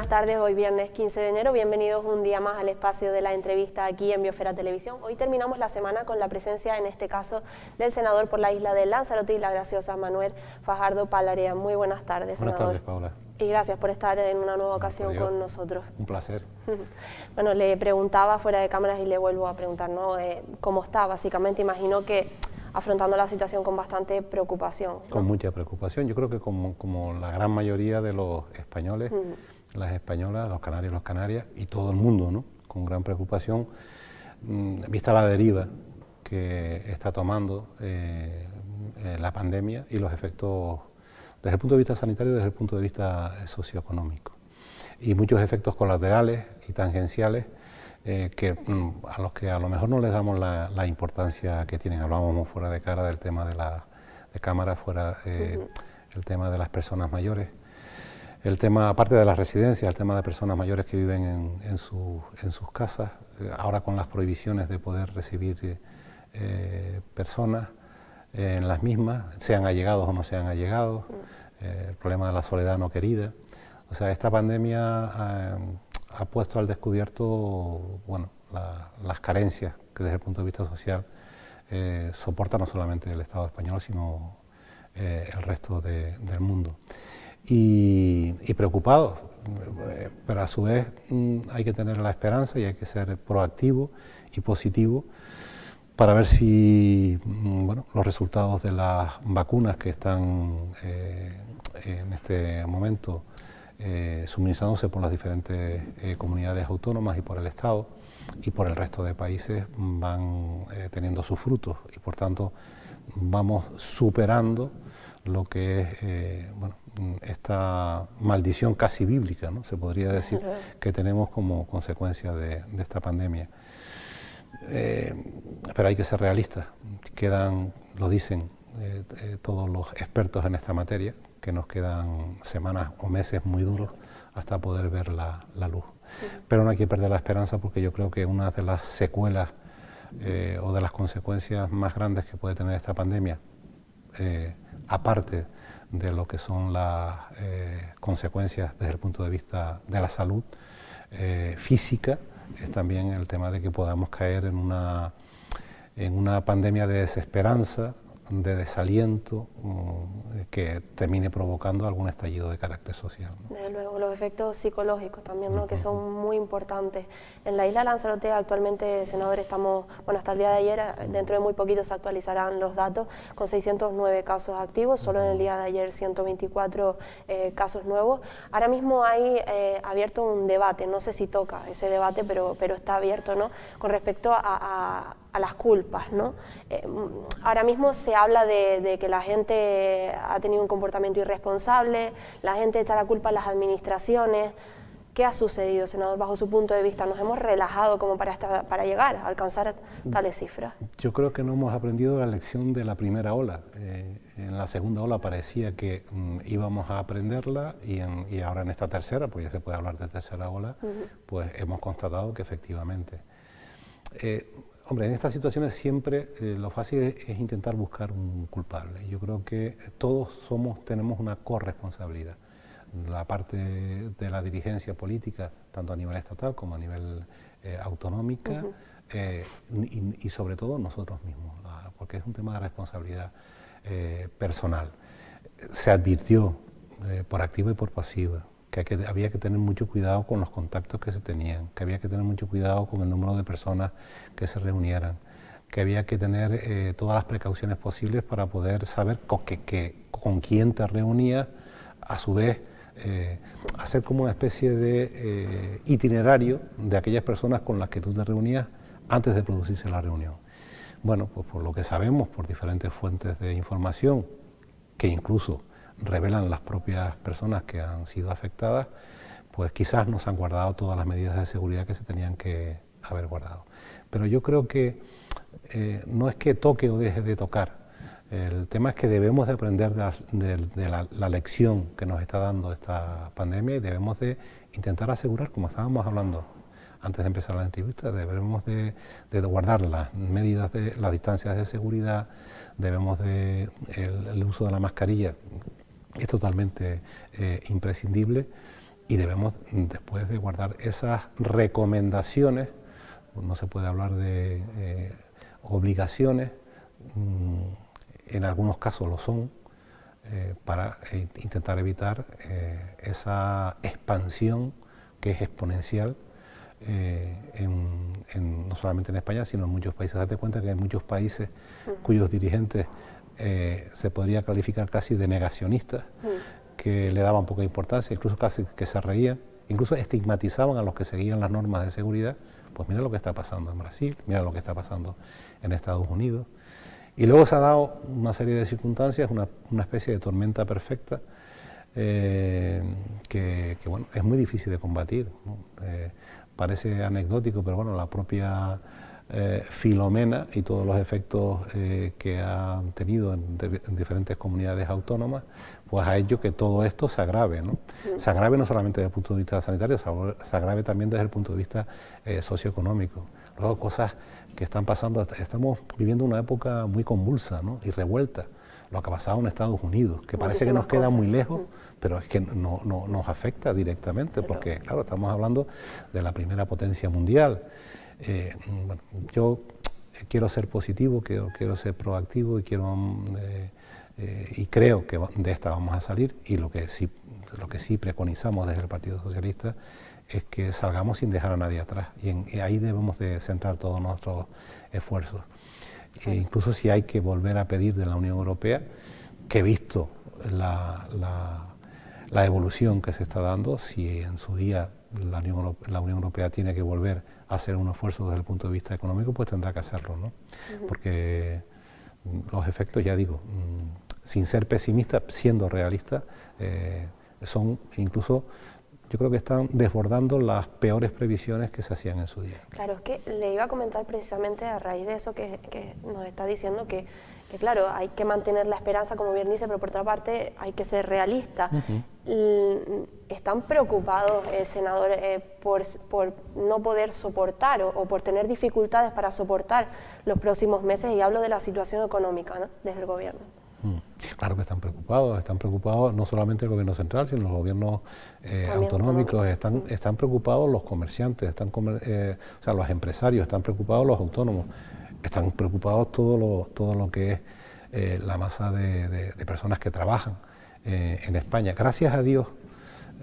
tardes, hoy viernes 15 de enero, bienvenidos un día más al espacio de la entrevista aquí en Biosfera Televisión. Hoy terminamos la semana con la presencia, en este caso, del senador por la isla de Lanzarote y La Graciosa, Manuel Fajardo Palarea. Muy buenas tardes, senador. Buenas tardes, Paula. Y gracias por estar en una nueva ocasión con nosotros. Un placer. Bueno, le preguntaba fuera de cámaras y le vuelvo a preguntar, ¿no? ¿Cómo está? Básicamente, imagino que afrontando la situación con bastante preocupación, ¿no? Con mucha preocupación. Yo creo que como la gran mayoría de los españoles, las españolas, los canarios, las canarias y todo el mundo, ¿no? Con gran preocupación, vista la deriva que está tomando la pandemia y los efectos desde el punto de vista sanitario y desde el punto de vista socioeconómico. Y muchos efectos colaterales y tangenciales a los que a lo mejor no les damos la importancia que tienen. Hablábamos fuera de cara del tema de cámara, el tema de las personas mayores, el tema, aparte de las residencias, el tema de personas mayores que viven en sus casas, ahora con las prohibiciones de poder recibir personas en las mismas, sean allegados o no sean allegados, el problema de la soledad no querida. O sea, esta pandemia ha puesto al descubierto, bueno, las carencias que desde el punto de vista social soporta no solamente el Estado español, sino el resto del mundo. Y preocupados, pero a su vez hay que tener la esperanza y hay que ser proactivo y positivo para ver si los resultados de las vacunas que están en este momento suministrándose por las diferentes comunidades autónomas y por el Estado y por el resto de países van teniendo sus frutos y por tanto vamos superando lo que es esta maldición casi bíblica, ¿no? Se podría decir, que tenemos como consecuencia de esta pandemia. Pero hay que ser realistas, quedan, lo dicen todos los expertos en esta materia, que nos quedan semanas o meses muy duros hasta poder ver la luz. Pero no hay que perder la esperanza porque yo creo que una de las secuelas o de las consecuencias más grandes que puede tener esta pandemia, aparte de lo que son las consecuencias desde el punto de vista de la salud física, es también el tema de que podamos caer en una pandemia de desesperanza, de desaliento, que termine provocando algún estallido de carácter social, ¿no? Desde luego, los efectos psicológicos también, ¿no? Que son muy importantes. En la isla de Lanzarote actualmente, senador, estamos, hasta el día de ayer, dentro de muy poquito se actualizarán los datos, con 609 casos activos, solo en el día de ayer 124 casos nuevos. Ahora mismo hay abierto un debate, no sé si toca ese debate, pero está abierto, ¿no? Con respecto a las culpas, ¿no? Ahora mismo se habla de que la gente ha tenido un comportamiento irresponsable, la gente echa la culpa a las administraciones. ¿Qué ha sucedido, senador, bajo su punto de vista? ¿Nos hemos relajado como para llegar a alcanzar tales cifras? Yo creo que no hemos aprendido la lección de la primera ola. En la segunda ola parecía que íbamos a aprenderla y ahora en esta tercera, pues ya se puede hablar de tercera ola, pues hemos constatado que efectivamente. Hombre, en estas situaciones siempre lo fácil es intentar buscar un culpable. Yo creo que todos tenemos una corresponsabilidad. La parte de la dirigencia política, tanto a nivel estatal como a nivel autonómica, y sobre todo nosotros mismos, porque es un tema de responsabilidad personal. Se advirtió por activa y por pasiva que había que tener mucho cuidado con los contactos que se tenían, que había que tener mucho cuidado con el número de personas que se reunieran, que había que tener todas las precauciones posibles para poder saber con quién te reunías, a su vez hacer como una especie de itinerario de aquellas personas con las que tú te reunías antes de producirse la reunión. Bueno, pues por lo que sabemos, por diferentes fuentes de información, que incluso revelan las propias personas que han sido afectadas, pues quizás no se han guardado todas las medidas de seguridad que se tenían que haber guardado. Pero yo creo que no es que toque o deje de tocar, el tema es que debemos de aprender de la lección que nos está dando esta pandemia y debemos de intentar asegurar, como estábamos hablando antes de empezar la entrevista, debemos de guardar las medidas de las distancias de seguridad, debemos el uso de la mascarilla, es totalmente imprescindible y debemos, después de guardar esas recomendaciones, no se puede hablar de obligaciones, en algunos casos lo son, para intentar evitar esa expansión que es exponencial, no solamente en España, sino en muchos países. Date cuenta que hay muchos países cuyos dirigentes se podría calificar casi de negacionistas, que le daban poca importancia, incluso casi que se reían, incluso estigmatizaban a los que seguían las normas de seguridad. Pues mira lo que está pasando en Brasil, mira lo que está pasando en Estados Unidos. Y luego se ha dado una serie de circunstancias, una especie de tormenta perfecta, que bueno, es muy difícil de combatir, ¿no? Parece anecdótico, pero bueno, la propia Filomena y todos los efectos que han tenido en diferentes comunidades autónomas, pues ha hecho que todo esto se agrave, ¿no? Se agrave no solamente desde el punto de vista sanitario, se agrave también desde el punto de vista socioeconómico. Luego, cosas que están pasando, estamos viviendo una época muy convulsa, ¿no? Y revuelta. Lo que ha pasado en Estados Unidos, que parece que nos queda muy lejos, pero es que no nos afecta directamente, porque claro, estamos hablando de la primera potencia mundial. Bueno, yo quiero ser positivo, quiero ser proactivo y creo que de esta vamos a salir, y lo que sí preconizamos desde el Partido Socialista es que salgamos sin dejar a nadie atrás, y ahí debemos de centrar todos nuestros esfuerzos. Incluso si hay que volver a pedir de la Unión Europea, que visto la evolución que se está dando, si en su día la Unión Europea tiene que volver a hacer un esfuerzo desde el punto de vista económico, pues tendrá que hacerlo, ¿no? Porque los efectos, ya digo, sin ser pesimista, siendo realista, son incluso, yo creo que están desbordando las peores previsiones que se hacían en su día. Claro, es que le iba a comentar precisamente a raíz de eso que nos está diciendo, que claro, hay que mantener la esperanza, como bien dice, pero por otra parte hay que ser realista. ¿Están preocupados, senador, por no poder soportar o por tener dificultades para soportar los próximos meses? Y hablo de la situación económica, ¿no?, desde el gobierno. Claro que están preocupados no solamente el gobierno central, sino los gobiernos autonómicos, están preocupados los comerciantes, o sea, los empresarios, están preocupados los autónomos, están preocupados todo lo que es la masa de personas que trabajan en España. Gracias a Dios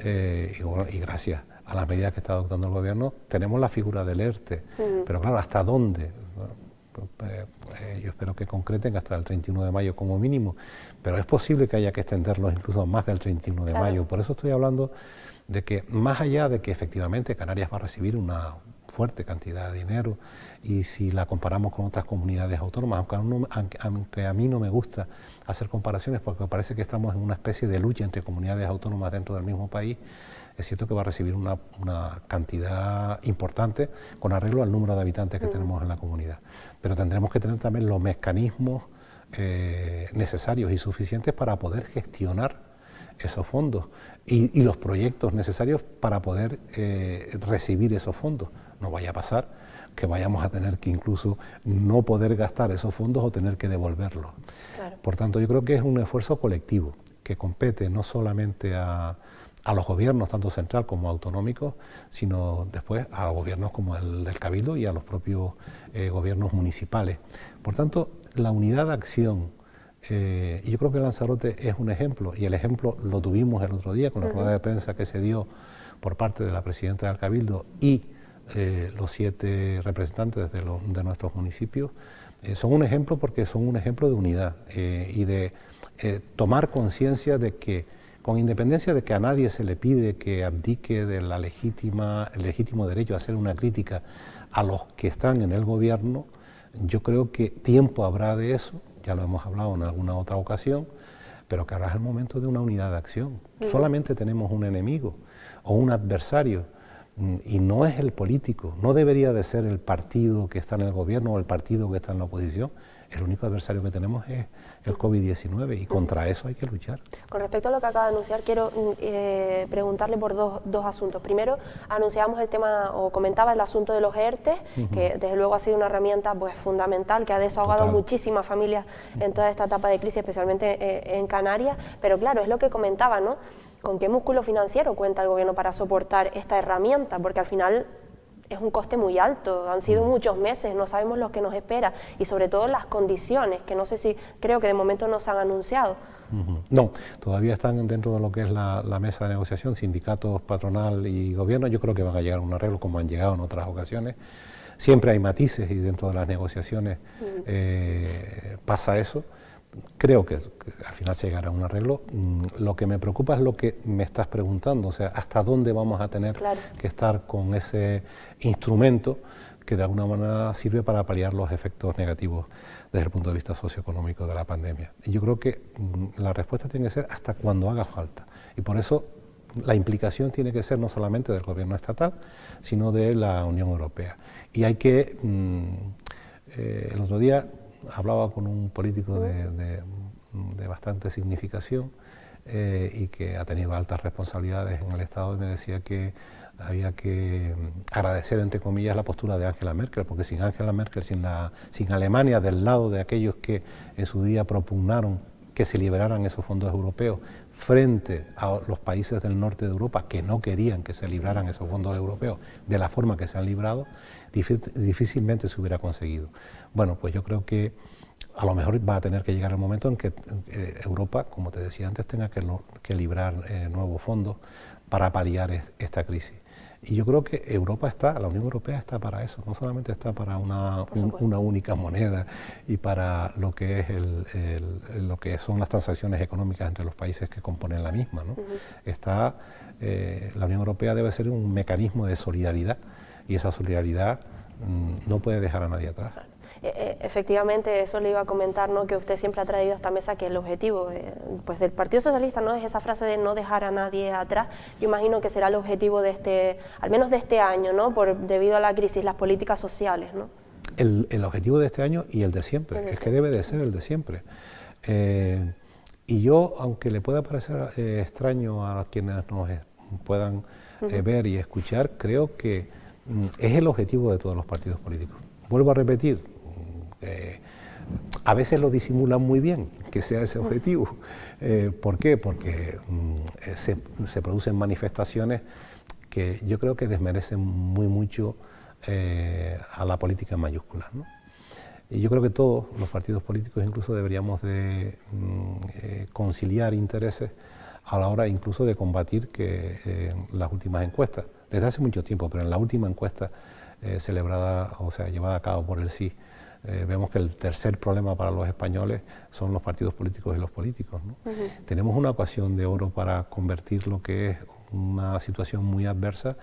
y gracias a las medidas que está adoptando el gobierno, tenemos la figura del ERTE, pero claro, ¿hasta dónde? Yo espero que concreten hasta el 31 de mayo como mínimo, pero es posible que haya que extenderlos incluso más del 31 de mayo. Por eso estoy hablando de que, más allá de que efectivamente Canarias va a recibir una fuerte cantidad de dinero, y si la comparamos con otras comunidades autónomas, aunque a mí no me gusta hacer comparaciones porque me parece que estamos en una especie de lucha entre comunidades autónomas dentro del mismo país, es cierto que va a recibir una cantidad importante con arreglo al número de habitantes que tenemos en la comunidad. Pero tendremos que tener también los mecanismos necesarios y suficientes para poder gestionar esos fondos y los proyectos necesarios para poder recibir esos fondos. No vaya a pasar que vayamos a tener que incluso no poder gastar esos fondos o tener que devolverlos. Claro. Por tanto, yo creo que es un esfuerzo colectivo que compete no solamente a los gobiernos, tanto central como autonómicos, sino después a gobiernos como el del Cabildo y a los propios gobiernos municipales. Por tanto, la unidad de acción, y yo creo que Lanzarote es un ejemplo, y el ejemplo lo tuvimos el otro día con la rueda de prensa que se dio por parte de la presidenta del Cabildo y los 7 representantes de nuestros municipios, son un ejemplo porque son un ejemplo de unidad y de tomar conciencia de que, con independencia de que a nadie se le pide que abdique de el legítimo derecho a hacer una crítica a los que están en el gobierno, yo creo que tiempo habrá de eso, ya lo hemos hablado en alguna otra ocasión, pero que ahora es el momento de una unidad de acción. Solamente tenemos un enemigo o un adversario, y no es el político, no debería de ser el partido que está en el gobierno o el partido que está en la oposición, el único adversario que tenemos es el COVID-19 y contra eso hay que luchar. Con respecto a lo que acaba de anunciar, quiero preguntarle por dos asuntos. Primero, anunciamos el tema, o comentaba el asunto de los ERTE, que desde luego ha sido una herramienta pues fundamental, que ha desahogado muchísimas familias en toda esta etapa de crisis, especialmente en Canarias, pero claro, es lo que comentaba, ¿no? ¿Con qué músculo financiero cuenta el gobierno para soportar esta herramienta? Porque al final es un coste muy alto, han sido muchos meses, no sabemos lo que nos espera y sobre todo las condiciones, que no sé si, creo que de momento no se han anunciado. No, todavía están dentro de lo que es la mesa de negociación, sindicatos, patronal y gobierno. Yo creo que van a llegar a un arreglo como han llegado en otras ocasiones. Siempre hay matices y dentro de las negociaciones pasa eso. Creo que al final se llegará a un arreglo. Lo que me preocupa es lo que me estás preguntando, o sea, hasta dónde vamos a tener que estar con ese instrumento que de alguna manera sirve para paliar los efectos negativos desde el punto de vista socioeconómico de la pandemia. Y yo creo que la respuesta tiene que ser hasta cuando haga falta. Y por eso la implicación tiene que ser no solamente del gobierno estatal, sino de la Unión Europea. Y hay que, el otro día hablaba con un político de bastante significación y que ha tenido altas responsabilidades en el Estado y me decía que había que agradecer, entre comillas, la postura de Angela Merkel, porque sin Angela Merkel, sin Alemania del lado de aquellos que en su día propugnaron que se liberaran esos fondos europeos frente a los países del norte de Europa que no querían que se libraran esos fondos europeos de la forma que se han librado, difícilmente se hubiera conseguido. Bueno, pues yo creo que a lo mejor va a tener que llegar el momento en que Europa, como te decía antes, tenga que librar nuevos fondos para paliar esta crisis. Y yo creo que la Unión Europea está para eso, no solamente está para una única moneda y para lo que es lo que son las transacciones económicas entre los países que componen la misma, ¿no? La Unión Europea debe ser un mecanismo de solidaridad y esa solidaridad no puede dejar a nadie atrás. Efectivamente, eso le iba a comentar, ¿no? Que usted siempre ha traído a esta mesa que el objetivo pues del Partido Socialista no es esa frase de no dejar a nadie atrás. Yo imagino que será el objetivo de al menos de este año, ¿no? Debido a la crisis, las políticas sociales, ¿no? El objetivo de este año y el de siempre, es que debe de ser el de siempre. Y yo, aunque le pueda parecer extraño a quienes nos puedan ver y escuchar, creo que es el objetivo de todos los partidos políticos. Vuelvo a repetir, a veces lo disimulan muy bien, que sea ese objetivo. ¿Por qué? Porque se producen manifestaciones que yo creo que desmerecen mucho a la política en mayúsculas, ¿no? Y yo creo que todos los partidos políticos incluso deberíamos de conciliar intereses a la hora incluso de combatir que las últimas encuestas, desde hace mucho tiempo, pero en la última encuesta celebrada, o sea, llevada a cabo por el CIS, vemos que el tercer problema para los españoles son los partidos políticos y los políticos, ¿no? Tenemos una ocasión de oro para convertir lo que es una situación muy adversa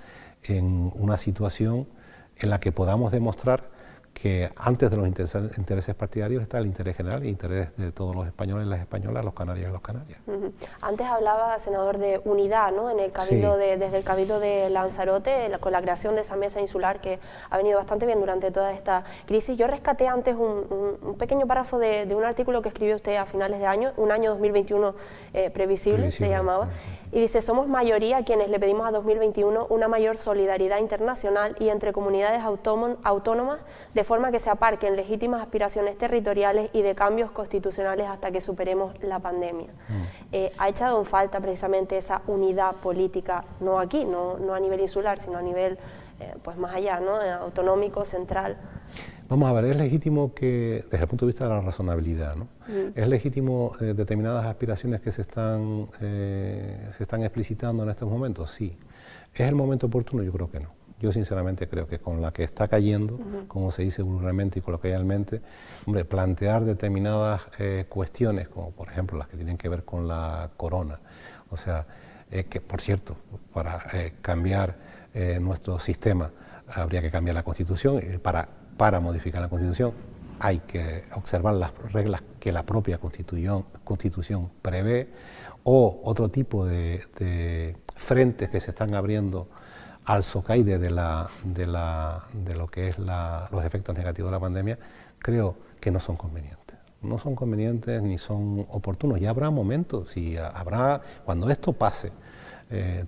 en una situación en la que podamos demostrar que antes de los intereses partidarios está el interés general, el interés de todos los españoles y las españolas, los canarios y los canarias. Antes hablaba, senador, de unidad, ¿no? En el cabildo desde el Cabildo de Lanzarote, con la creación de esa mesa insular que ha venido bastante bien durante toda esta crisis. Yo rescaté antes un pequeño párrafo de un artículo que escribió usted a finales de año, un año 2021 previsible, se llamaba, y dice: somos mayoría quienes le pedimos a 2021 una mayor solidaridad internacional y entre comunidades autónomas, de forma que se aparquen legítimas aspiraciones territoriales y de cambios constitucionales hasta que superemos la pandemia. Ha echado en falta precisamente esa unidad política, no aquí, no a nivel insular, sino a nivel pues más allá, ¿no? Autonómico, central. Vamos a ver, es legítimo que, desde el punto de vista de la razonabilidad, ¿no? Es legítimo determinadas aspiraciones que se están explicitando en estos momentos, sí. ¿Es el momento oportuno? Yo creo que no. Yo sinceramente creo que con la que está cayendo, como se dice vulgarmente y coloquialmente, hombre, plantear determinadas cuestiones, como por ejemplo las que tienen que ver con la corona, o sea, que por cierto, para cambiar nuestro sistema habría que cambiar la Constitución, y para modificar la Constitución hay que observar las reglas que la propia Constitución prevé, o otro tipo de frentes que se están abriendo al socaire de lo que es los efectos negativos de la pandemia. Creo que no son convenientes. No son convenientes ni son oportunos. Ya habrá momentos, y habrá, cuando esto pase,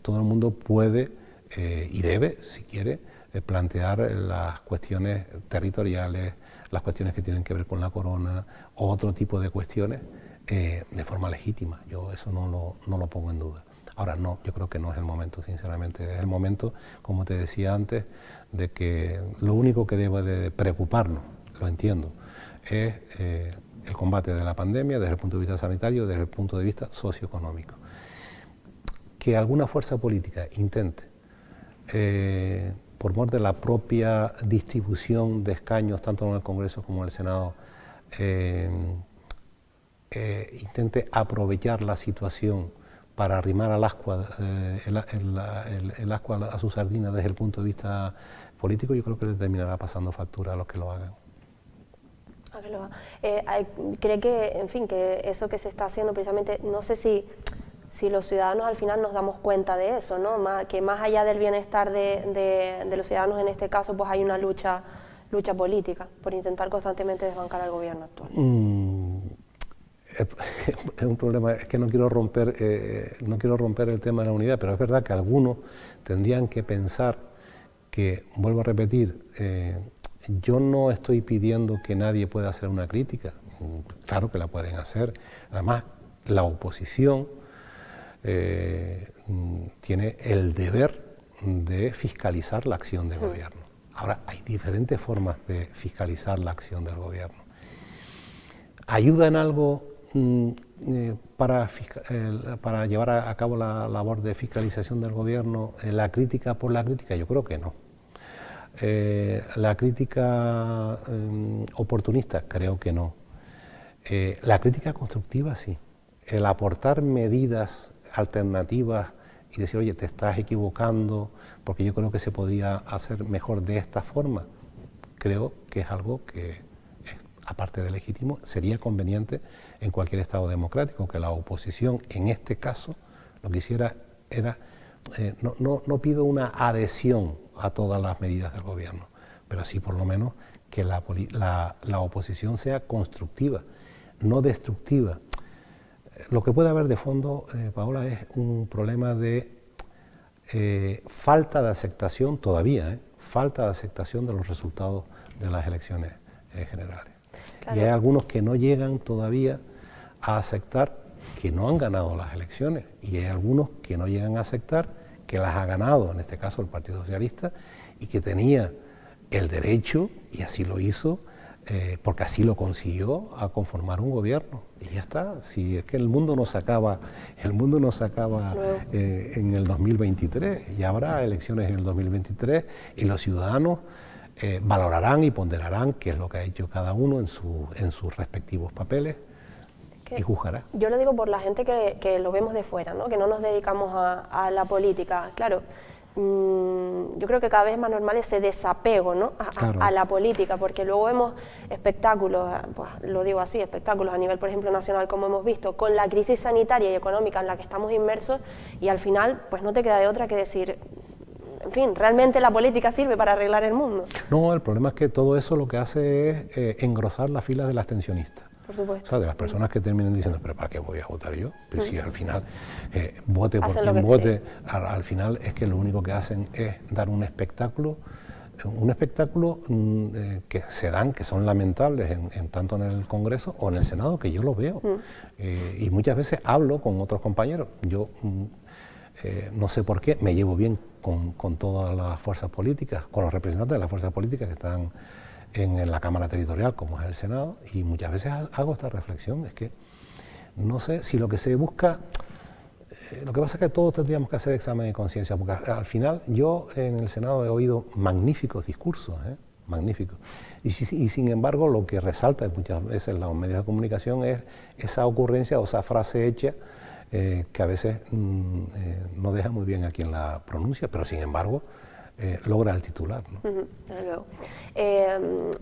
todo el mundo puede y debe, si quiere, plantear las cuestiones territoriales, las cuestiones que tienen que ver con la corona, o otro tipo de cuestiones, de forma legítima. Yo eso no lo pongo en duda. Ahora no, yo creo que no es el momento, sinceramente. Es el momento, como te decía antes, de que lo único que debe de preocuparnos, lo entiendo, es el combate de la pandemia desde el punto de vista sanitario, desde el punto de vista socioeconómico. Que alguna fuerza política intente, por mor de la propia distribución de escaños, tanto en el Congreso como en el Senado, intente aprovechar la situación para arrimar al ascua, el ascua a su sardina desde el punto de vista político, yo creo que le terminará pasando factura a los que lo hagan. ¿Cree que, en fin, que eso que se está haciendo precisamente, no sé si los ciudadanos al final nos damos cuenta de eso, ¿no? Que más allá del bienestar de los ciudadanos en este caso, pues hay una lucha política por intentar constantemente desbancar al gobierno actual? Es un problema, es que no quiero romper el tema de la unidad, pero es verdad que algunos tendrían que pensar que, vuelvo a repetir, yo no estoy pidiendo que nadie pueda hacer una crítica, claro que la pueden hacer. Además, la oposición tiene el deber de fiscalizar la acción del gobierno. Ahora, hay diferentes formas de fiscalizar la acción del gobierno. ¿Ayuda en algo para llevar a cabo la labor de fiscalización del gobierno la crítica por la crítica? Yo creo que no. La crítica oportunista, creo que no. La crítica constructiva, sí. El aportar medidas alternativas y decir, oye, te estás equivocando porque yo creo que se podría hacer mejor de esta forma, creo que es algo que, aparte de legítimo, sería conveniente en cualquier Estado democrático, que la oposición, en este caso, lo que hiciera era, no pido una adhesión a todas las medidas del gobierno, pero sí por lo menos que la oposición sea constructiva, no destructiva. Lo que puede haber de fondo, Paola, es un problema de falta de aceptación todavía, falta de aceptación de los resultados de las elecciones generales. Claro. Y hay algunos que no llegan todavía a aceptar que no han ganado las elecciones, y hay algunos que no llegan a aceptar que las ha ganado, en este caso el Partido Socialista, y que tenía el derecho, y así lo hizo, porque así lo consiguió, a conformar un gobierno. Y ya está. Si es que el mundo no se acaba en el 2023, y habrá elecciones en el 2023, y los ciudadanos valorarán y ponderarán qué es lo que ha hecho cada uno en sus respectivos papeles y juzgará. Yo lo digo por la gente que lo vemos de fuera, ¿no? Que no nos dedicamos a la política. Claro, yo creo que cada vez es más normal ese desapego, ¿no? a la política, porque luego vemos espectáculos, pues lo digo así, espectáculos a nivel, por ejemplo, nacional, como hemos visto, con la crisis sanitaria y económica en la que estamos inmersos, y al final pues no te queda de otra que decir, en fin, ¿realmente la política sirve para arreglar el mundo? No, el problema es que todo eso lo que hace es engrosar las filas del abstencionista. Por supuesto. O sea, de las personas que terminan diciendo, pero ¿para qué voy a votar yo? Pues si al final vote por quien vote, al final es que lo único que hacen es dar un espectáculo que se dan, que son lamentables tanto en el Congreso o en el Senado, que yo lo veo. Y muchas veces hablo con otros compañeros. Yo no sé por qué, me llevo bien con todas las fuerzas políticas, con los representantes de las fuerzas políticas que están en la Cámara Territorial, como es el Senado, y muchas veces hago esta reflexión, es que no sé si lo que se busca, lo que pasa es que todos tendríamos que hacer examen de conciencia, porque al final yo en el Senado he oído magníficos discursos, magníficos, y sin embargo lo que resalta muchas veces en los medios de comunicación es esa ocurrencia o esa frase hecha que a veces no deja muy bien a quien la pronuncia, pero sin embargo logra el titular, ¿no? Desde luego.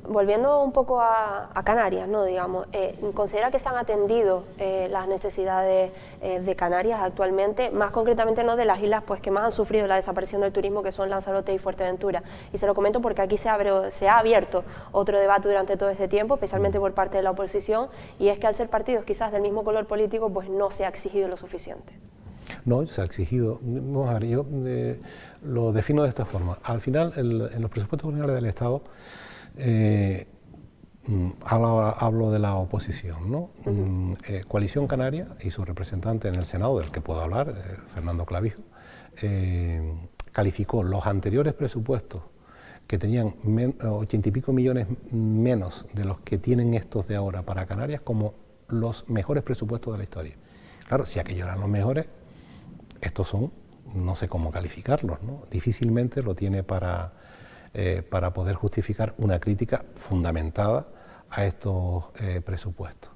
Volviendo un poco a Canarias, ¿no? Digamos, ¿considera que se han atendido las necesidades de Canarias actualmente, más concretamente no de las islas pues, que más han sufrido la desaparición del turismo, que son Lanzarote y Fuerteventura? Y se lo comento porque aquí se ha abierto otro debate durante todo este tiempo, especialmente por parte de la oposición, y es que al ser partidos quizás del mismo color político, pues no se ha exigido lo suficiente. No, se ha exigido. Vamos a ver, yo lo defino de esta forma. Al final, en los presupuestos generales del Estado, hablo de la oposición, ¿no? Coalición Canaria y su representante en el Senado, del que puedo hablar, Fernando Clavijo, calificó los anteriores presupuestos, que tenían 80 y pico millones menos de los que tienen estos de ahora para Canarias, como los mejores presupuestos de la historia. Claro, si aquellos eran los mejores, estos son, no sé cómo calificarlos, ¿no? Difícilmente lo tiene para poder justificar una crítica fundamentada a estos presupuestos.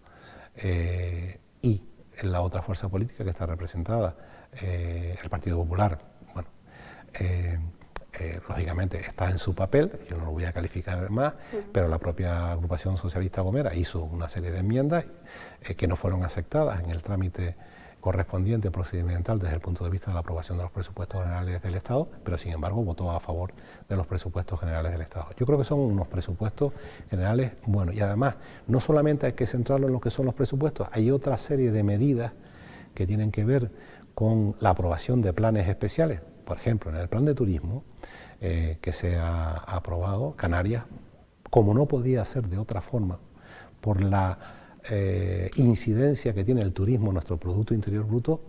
Y en la otra fuerza política que está representada, el Partido Popular, bueno, lógicamente está en su papel, yo no lo voy a calificar más, pero la propia agrupación socialista Gomera hizo una serie de enmiendas que no fueron aceptadas en el trámite correspondiente procedimental desde el punto de vista de la aprobación de los presupuestos generales del Estado, pero sin embargo votó a favor de los presupuestos generales del Estado. Yo creo que son unos presupuestos generales buenos, y además no solamente hay que centrarlo en lo que son los presupuestos, hay otra serie de medidas que tienen que ver con la aprobación de planes especiales. Por ejemplo, en el plan de turismo que se ha aprobado, Canarias, como no podía ser de otra forma, por la incidencia que tiene el turismo en nuestro Producto Interior Bruto,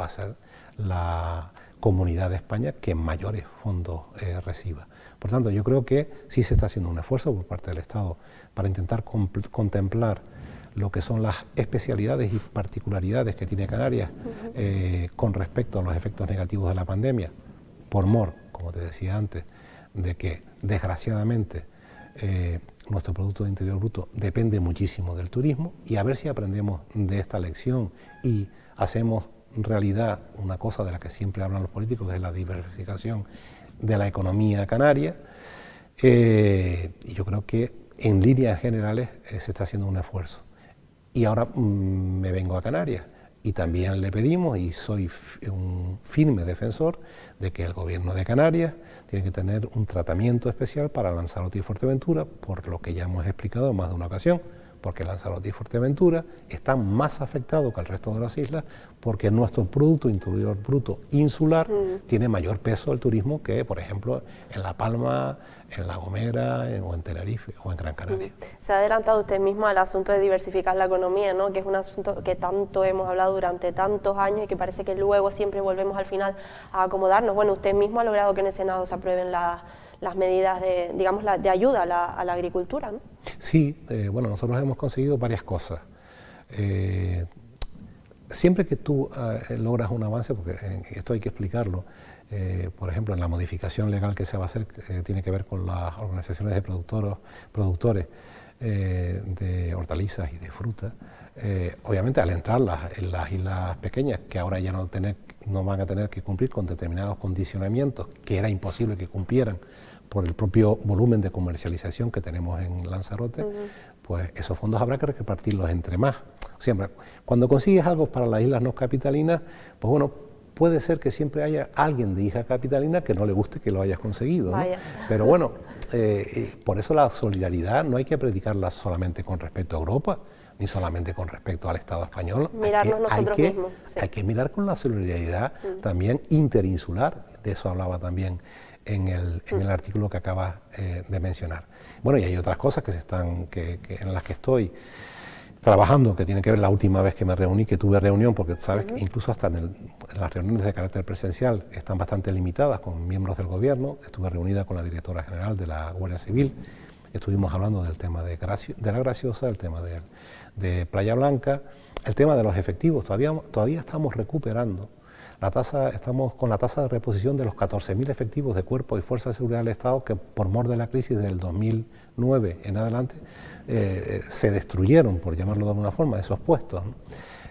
va a ser la comunidad de España que mayores fondos reciba. Por tanto, yo creo que sí se está haciendo un esfuerzo por parte del Estado para intentar contemplar lo que son las especialidades y particularidades que tiene Canarias con respecto a los efectos negativos de la pandemia, por mor, como te decía antes, de que desgraciadamente nuestro Producto Interior Bruto depende muchísimo del turismo, y a ver si aprendemos de esta lección y hacemos realidad una cosa de la que siempre hablan los políticos, que es la diversificación de la economía canaria. Y yo creo que en líneas generales se está haciendo un esfuerzo. Y ahora me vengo a Canarias y también le pedimos, y soy un firme defensor, de que el gobierno de Canarias tiene que tener un tratamiento especial para Lanzarote y Fuerteventura, por lo que ya hemos explicado en más de una ocasión, porque Lanzarote y Fuerteventura están más afectados que el resto de las islas, porque nuestro Producto Interior Bruto insular tiene mayor peso del turismo que, por ejemplo, en La Palma, en La Gomera, o en Tenerife, o en Gran Canaria. Se ha adelantado usted mismo al asunto de diversificar la economía, ¿no? Que es un asunto que tanto hemos hablado durante tantos años y que parece que luego siempre volvemos al final a acomodarnos. Bueno, usted mismo ha logrado que en el Senado se aprueben las medidas de, digamos, de ayuda a la agricultura, ¿no? Sí, bueno, nosotros hemos conseguido varias cosas. Siempre que tú logras un avance, porque esto hay que explicarlo, por ejemplo, en la modificación legal que se va a hacer, tiene que ver con las organizaciones de productores de hortalizas y de fruta. Obviamente, al entrar en las islas pequeñas, que ahora ya no van a tener que cumplir con determinados condicionamientos que era imposible que cumplieran por el propio volumen de comercialización que tenemos en Lanzarote, pues esos fondos habrá que repartirlos entre más. Siempre, cuando consigues algo para las islas no capitalinas, pues bueno, puede ser que siempre haya alguien de isla capitalina que no le guste que lo hayas conseguido, ¿no? Pero bueno, por eso la solidaridad no hay que predicarla solamente con respecto a Europa, ni solamente con respecto al Estado español. Mirarnos nosotros mismos. Sí. Hay que mirar con la solidaridad también interinsular, de eso hablaba también en el artículo que acabas de mencionar. Bueno, y hay otras cosas en las que estoy trabajando, que tienen que ver la última vez que me reuní, que tuve reunión, porque sabes que incluso hasta en las reuniones de carácter presencial están bastante limitadas con miembros del gobierno. Estuve reunida con la directora general de la Guardia Civil, estuvimos hablando del tema de la Graciosa, el tema de Playa Blanca, el tema de los efectivos. Todavía estamos recuperando estamos con la tasa de reposición de los 14.000 efectivos de Cuerpo y Fuerza de Seguridad del Estado que por mor de la crisis del 2009 en adelante se destruyeron, por llamarlo de alguna forma, esos puestos, ¿no?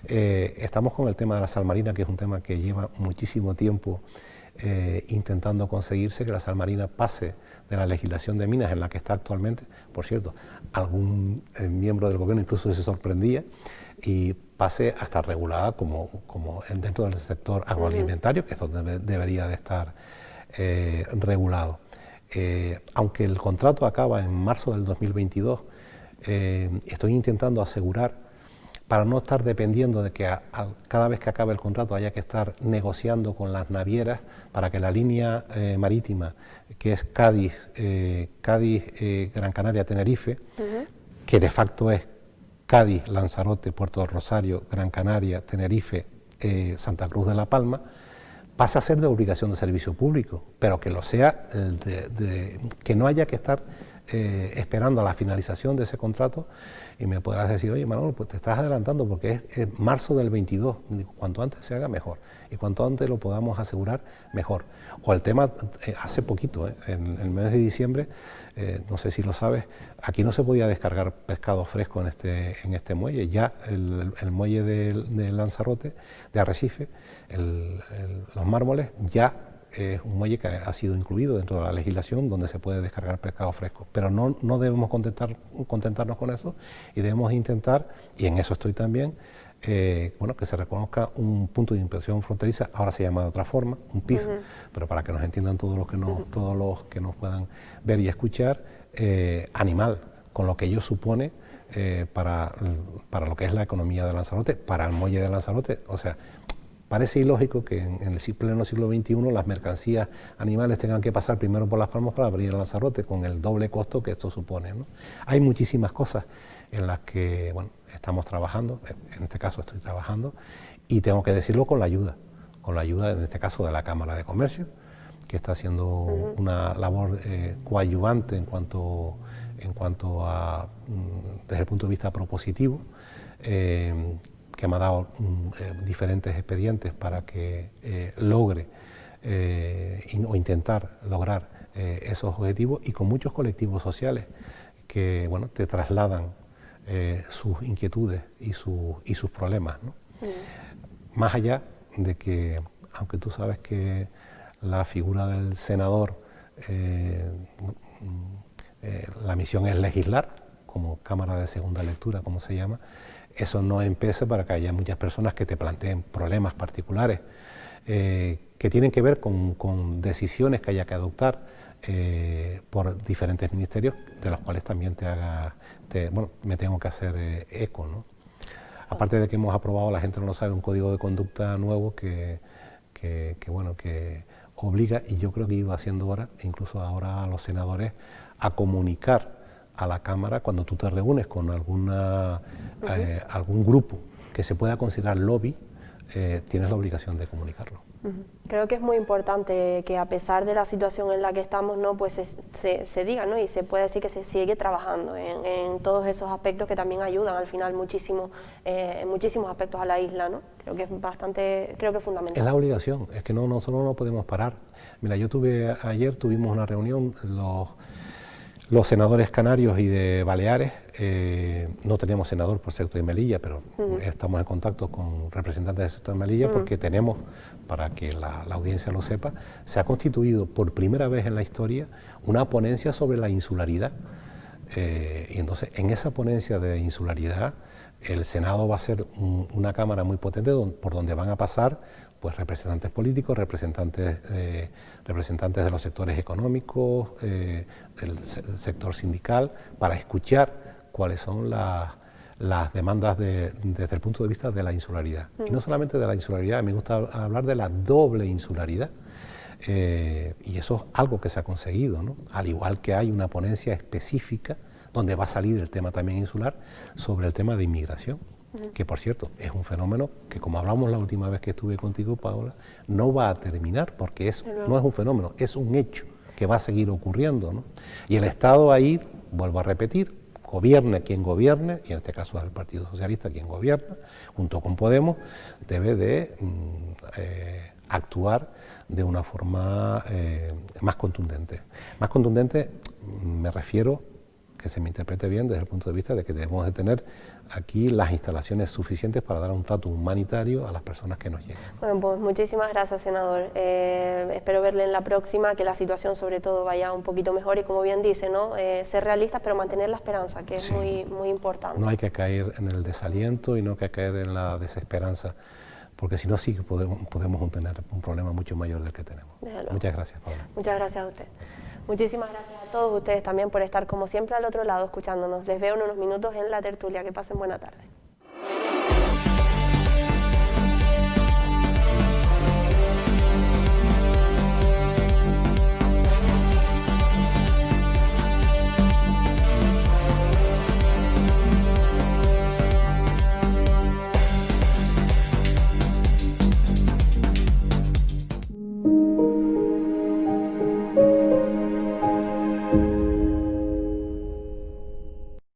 Estamos con el tema de la sal marina, que es un tema que lleva muchísimo tiempo intentando conseguirse que la sal marina pase de la legislación de minas en la que está actualmente. Por cierto, algún miembro del gobierno incluso se sorprendía, y pase a estar regulada como dentro del sector agroalimentario, que es donde debería de estar regulado. Aunque el contrato acaba en marzo del 2022, estoy intentando asegurar, para no estar dependiendo de que cada vez que acabe el contrato haya que estar negociando con las navieras para que la línea marítima, que es Cádiz, Gran Canaria, Tenerife, que de facto es Cádiz, Lanzarote, Puerto del Rosario, Gran Canaria, Tenerife, Santa Cruz de la Palma, pasa a ser de obligación de servicio público, pero que lo sea, que no haya que estar esperando a la finalización de ese contrato. Y me podrás decir, oye Manolo, pues te estás adelantando porque es marzo del 22, cuanto antes se haga mejor, y cuanto antes lo podamos asegurar mejor. O el tema, hace poquito, en el mes de diciembre, no sé si lo sabes, aquí no se podía descargar pescado fresco en este muelle. Ya el muelle de Lanzarote, de Arrecife, los mármoles, ya es un muelle que ha sido incluido dentro de la legislación donde se puede descargar pescado fresco, pero no debemos contentarnos con eso, y debemos intentar, y en eso estoy también, bueno, que se reconozca un punto de inspección fronteriza. Ahora se llama de otra forma, un PIF, pero para que nos entiendan todos los que nos puedan ver y escuchar, animal, con lo que ello supone para lo que es la economía de Lanzarote, para el muelle de Lanzarote. O sea, parece ilógico que en el pleno siglo XXI las mercancías animales tengan que pasar primero por Las Palmas para venir a Lanzarote, con el doble costo que esto supone, ¿no? Hay muchísimas cosas en las que, bueno, estamos trabajando, en este caso estoy trabajando, y tengo que decirlo con la ayuda en este caso de la Cámara de Comercio, que está haciendo una labor coadyuvante en cuanto a, desde el punto de vista propositivo, que me ha dado diferentes expedientes para que logre o intentar lograr esos objetivos, y con muchos colectivos sociales que, bueno, te trasladan sus inquietudes y sus problemas, ¿no? Más allá de que, aunque tú sabes que la figura del senador, la misión es legislar, como Cámara de Segunda Lectura, como se llama, eso no impide para que haya muchas personas que te planteen problemas particulares que tienen que ver con decisiones que haya que adoptar por diferentes ministerios, de los cuales también me tengo que hacer eco, ¿no? Aparte de que hemos aprobado, la gente no lo sabe, un código de conducta nuevo que obliga, y yo creo que iba haciendo hora, incluso ahora a los senadores, a comunicar a la Cámara cuando tú te reúnes con algún grupo que se pueda considerar lobby, tienes la obligación de comunicarlo. Creo que es muy importante que, a pesar de la situación en la que estamos, ¿no?, pues se diga, ¿no?, y se puede decir que se sigue trabajando en todos esos aspectos que también ayudan al final muchísimo, en muchísimos aspectos a la isla, ¿no? Creo que es fundamental. Es la obligación, es que nosotros no podemos parar. Mira, ayer tuvimos una reunión, los senadores canarios y de Baleares, no teníamos senador por sector de Melilla, pero estamos en contacto con representantes del sector de Melilla, porque tenemos, para que la audiencia lo sepa, se ha constituido por primera vez en la historia una ponencia sobre la insularidad. Y entonces, en esa ponencia de insularidad, el Senado va a ser una cámara muy potente por donde van a pasar, pues, representantes políticos, representantes de los sectores económicos, del sector sindical, para escuchar cuáles son las demandas desde el punto de vista de la insularidad. Y no solamente de la insularidad, me gusta hablar de la doble insularidad. Y eso es algo que se ha conseguido, ¿no? Al igual que hay una ponencia específica donde va a salir el tema también insular sobre el tema de inmigración, que, por cierto, es un fenómeno que, como hablamos la última vez que estuve contigo, Paola, no va a terminar, porque no es un fenómeno, es un hecho que va a seguir ocurriendo, ¿no? Y el Estado ahí, vuelvo a repetir, gobierne quien gobierne, y en este caso es el Partido Socialista quien gobierna, junto con Podemos, debe de actuar de una forma más contundente. Más contundente, me refiero, que se me interprete bien desde el punto de vista de que debemos de tener aquí las instalaciones suficientes para dar un trato humanitario a las personas que nos llegan. Bueno, pues muchísimas gracias, senador. Espero verle en la próxima, que la situación sobre todo vaya un poquito mejor y, como bien dice, ¿no? Ser realistas pero mantener la esperanza, que es muy, muy importante. No hay que caer en el desaliento y no hay que caer en la desesperanza, porque si no sí que podemos tener un problema mucho mayor del que tenemos. Muchas gracias, Paula. Muchas gracias a usted. Muchísimas gracias a todos ustedes también por estar como siempre al otro lado escuchándonos. Les veo en unos minutos en la tertulia. Que pasen buena tarde.